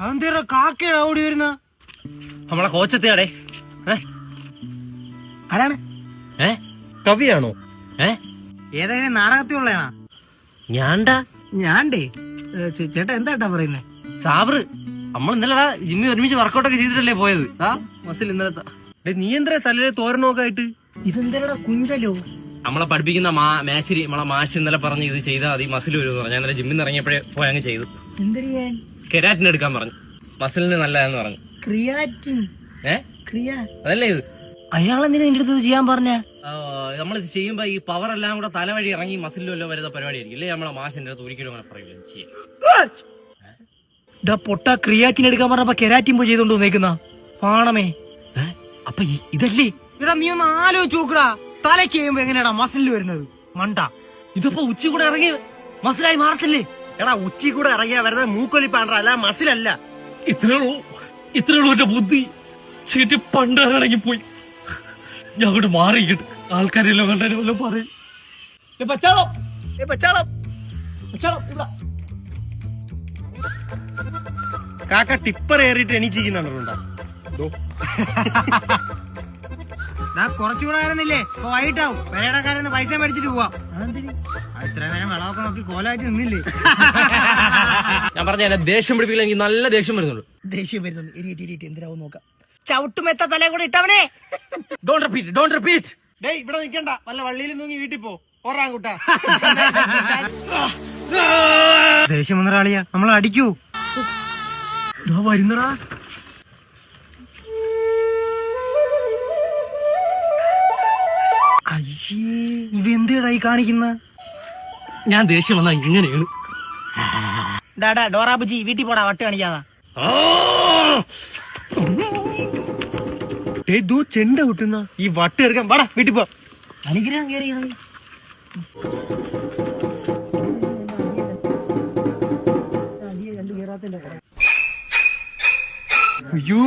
അതെന്തേടാ കാക്കയാണ് ഓടി വരുന്ന? നമ്മളെ കോച്ചെത്തിയാടേ. ആരാണ്? കവിയാണോ? ഏതായാലും നാടകത്തിലുള്ളതാണോ? ഞാണ്ടേ ചേട്ടാ എന്താട്ടാ പറയുന്നേ? സാബറ് നമ്മൾ ഇന്നലെടാ ജിമ്മി ഒരുമിച്ച് വർക്കൗട്ടൊക്കെ ചെയ്തിട്ടല്ലേ പോയത്. മസിൽ ഇന്നലത്തെ. നീ എന്താ തലയിലെ തോരണമൊക്കെ ആയിട്ട്? ഇതെന്താ കുഞ്ചലോ? നമ്മളെ പഠിപ്പിക്കുന്ന മേശരി നമ്മളെ മാഷ് ഇന്നലെ പറഞ്ഞ് ഇത് ചെയ്താൽ മതി മസിൽ വരും പറഞ്ഞു. ഞാൻ ഇന്നലെ ജിമ്മിൽ നിന്ന് ഇറങ്ങിയപ്പോഴേ പോയി അങ്ങ് ചെയ്തു. കെരാറ്റിൻ എടുക്കാൻ പറഞ്ഞു, മസിലിന് നല്ലതെന്ന് പറഞ്ഞു. ക്രിയാറ്റിൻ? അതല്ലേ ഇത്? അയാളെന്തിനാ നിന്റെ അടുത്ത് ചെയ്യാൻ പറഞ്ഞ? നമ്മൾ ഇത് ചെയ്യുമ്പോ ഈ പവർ എല്ലാം കൂടെ തലവഴി ഇറങ്ങി മസിലിൽ വല്ല വരുന്ന പരിപാടി ആയിരിക്കും. ഇല്ലേ നമ്മളെ മാഷിന്റെ അടുത്ത് ഒരിക്കലും അങ്ങനെ പറയില്ല ചെയ്യാൻ. പൊട്ട ക്രിയാറ്റിൻ എടുക്കാൻ പറഞ്ഞപ്പോ കെരാറ്റിൻ പോയി ചെയ്തോണ്ട് വന്നേക്കുന്ന പാണമേ. അപ്പൊ ഇതല്ലേ? എടാ നീ ഒന്ന് ആലോചിച്ച് നോക്കടാ, തലയ്ക്ക് ചെയ്യുമ്പോ എങ്ങനെയാടാ മസിലിൽ വരുന്നത്? മണ്ട, ഇതിപ്പോ ഉച്ചി കൂടെ ഇറങ്ങി മസിലായി മാറത്തില്ലേ? എടാ ഉച്ചി കൂടെ ഇറങ്ങിയാ വരുന്നത് മൂക്കൊലിപ്പാണ്ട, അല്ല മസിലല്ല. ഇത്രയുള്ളൂ എന്റെ ബുദ്ധി. ചീറ്റി പണ്ടാണെങ്കിൽ പോയി ഞാൻ അങ്ങോട്ട് മാറിക്കിട്ട് ആൾക്കാരെല്ലാം കണ്ടല്ലോ പറയും. കാക്ക ടിപ്പർ ഏറിയിട്ട് എണീച്ചിരിക്കുന്നുണ്ടോ? കുറച്ചുകൂടെ ആയിരുന്നില്ലേ? ഇപ്പൊ വൈകിട്ടാവും. വിലയിടക്കാരെന്ന് പൈസ മേടിച്ചിട്ട് പോവാം. ഇത്ര നേരം വെള്ളമൊക്കെ നോക്കി കോലായിട്ട് നിന്നില്ലേ? ഞാൻ പറഞ്ഞ ദേഷ്യം പിടിപ്പിക്കില്ല, എനിക്ക് നല്ല ദേഷ്യം വരുന്നുള്ളൂ. ദേഷ്യം വരുന്നുണ്ട്. ഇരിയിട്ട് എന്തിനാവും നോക്കാം. ചവിട്ടുമെത്ത തലേ കൂടെ ഇട്ടവനെ. Don't repeat. ഡേയ് ഇവിടെ നിൽക്കണ്ട, വല്ല വള്ളിയിൽ തൂങ്ങി വീട്ടിൽ പോ. ഓറാൻ കൂട്ടാ. ദേഷ്യം വന്ന ഒരാളിയാ, നമ്മൾ അടിക്കൂ. വരുന്നടാ. അയ്യേ, ഇവ എന്തിടാ ഈ കാണിക്കുന്ന? ഞാൻ ദേഷ്യം വന്നാ ഇങ്ങനെയാണ്. ഡോറാബുജി വീട്ടിൽ പോടാ, വട്ട് കാണിക്കാതാ. ചെണ്ട കിട്ടുന്ന ഈ വട്ട് എറുക്കാൻ വാടാ, വീട്ടിൽ പോ. അനുഗ്രഹം കയറി. അയ്യോ